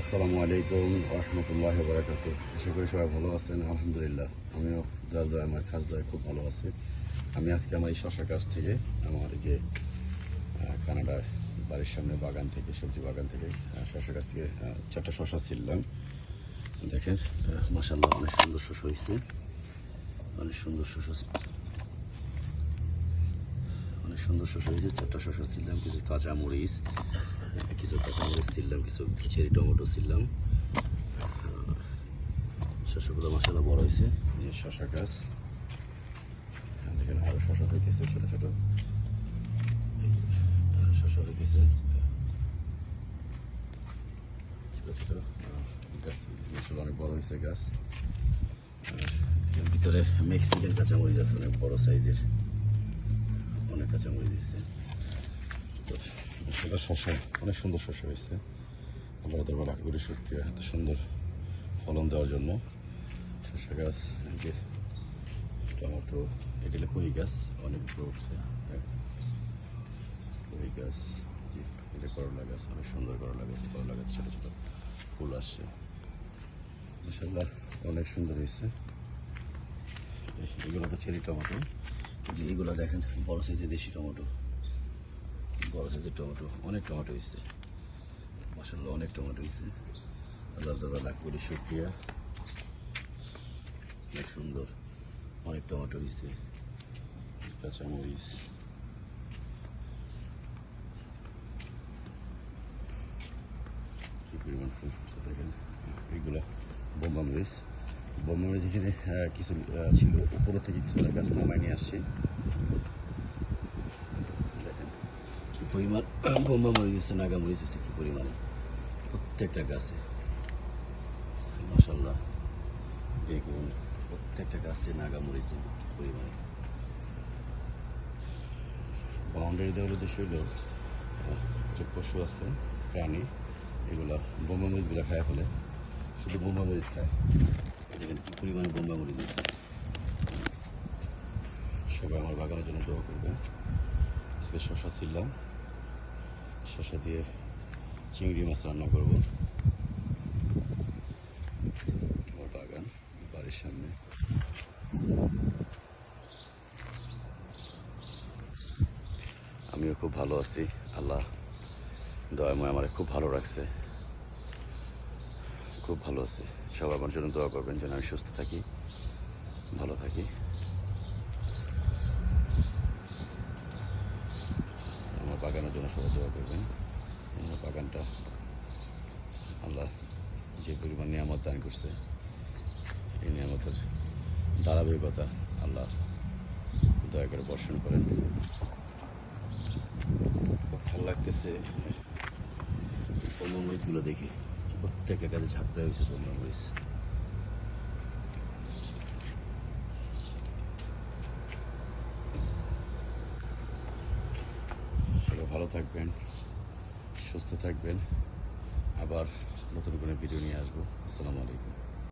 আসসালামু আলাইকুম রহমতুল্লাহ বরাকাত। আশা করি সবাই ভালো আছেন। আলহামদুলিল্লাহ আমিও দয়া আমার খাস দয়া খুব ভালো আছি। আমি আজকে আমার এই শশা গাছ থেকে আমার এই যে কানাডার বাড়ির সামনে বাগান থেকে সবজি বাগান থেকে শশা গাছ থেকে 4টা শশা ছিললাম। দেখেন মাশাআল্লাহ অনেক সুন্দর শশা হয়েছে, অনেক সুন্দর শশা, অনেক সুন্দর শশা হয়েছে। 4টা শশা ছিললাম, কিছু কাঁচামরিচ ছিললাম, কিছু চেরি টমেটো ছিললাম। শশাগুলো মাশাআল্লাহ বড় হয়েছে। যে শশা গাছ দেখেন আরো শশা হইতেছে, ছোট ছোট শশা হইতেছে, ছোট ছোট গাছ মাশাআল্লাহ অনেক বড় হয়েছে গাছ। ভিতরে মেক্সিকান কাঁচামরিচ আছে, অনেক বড় সাইজের, অনেক কাঁচামরিচ দিচ্ছে। সেটা শশা অনেক সুন্দর শশা হয়েছে। আল্লাহ দরবার লাখ কোটি শুকরিয়া এত সুন্দর ফলন দেওয়ার জন্য। শশা গাছ, যে টমেটো, এগুলো কই গাছ অনেক বড় উঠছে। কই গাছ, এটা করলা গাছ, অনেক সুন্দর করলা গাছ, করলা গাছ ছোটো ছোটো ফুল আসছে মাশাআল্লাহ অনেক সুন্দর হয়েছে। এগুলো তো চেরি টমেটো, যে এগুলো দেখেন বড় সাইজের দেশি টমেটো, বড় সাইজের টমেটো, অনেক টমেটো হয়েছে মাশাআল্লাহ, অনেক টমেটো হয়েছে। আল্লাহ দরবার লাখ কোটি শুকরিয়া, অনেক সুন্দর, অনেক টমেটো হয়েছে। কাঁচামরিচ, কি পরিমাণ ফুল ফুটছে দেখেন। এগুলো বোম্বা মরিচ, বোম্বা মরিচ এখানে কিছু ছিল, উপরে থেকে কিছু গাছ নামাই নিয়ে আসছে। দেখেন কি পরিমাণ বোম্বা মরিচ হচ্ছে, নাগা মরিচ হচ্ছে কি পরিমাণে প্রত্যেকটা গাছে মাশাআল্লাহ। বেগুন, প্রত্যেকটা গাছে নাগা মরিচ পরিমাণে। বাউন্ডারি দেওয়ার উদ্দেশ্য হইল যে পশু আছে, প্রাণী, এগুলা বোম্বা মরিচগুলো খায় ফেলে, শুধু বোম্বা মরিচ খায়। দেখেন কি পরিমাণে বোম্বা মরিচ দিচ্ছে। সবাই আমার বাগানের জন্য দোয়া করবেন। আজকে শশা ছিললাম, শশা দিয়ে চিংড়ি মাছ রান্না করবো। আমার বাগান বাড়ির সামনে। আমিও খুব ভালো আছি, আল্লাহ দয়াময় আমার খুব ভালো রাখছে, খুব ভালো আছে। সবাই আমার জন্য দোয়া করবেন যেন আমি সুস্থ থাকি, ভালো থাকি। আমার বাগানের জন্য সবাই দোয়া করবেন। আমার বাগানটা আল্লাহ যে পরিমাণ নিয়ামত দান করছে, এই নিয়ামতের ধারাবাহিকতা আল্লাহ দয়া করে বর্ষণ করেন। খুব ভালো লাগতেছে বোম্বা মরিচগুলো দেখে, প্রত্যেকটা কাজে ঝাপড়া হয়েছে বোম্বা মরিচ। সবাই ভালো থাকবেন, সুস্থ থাকবেন। আবার নতুন করে ভিডিও নিয়ে আসবো। আসসালামু আলাইকুম।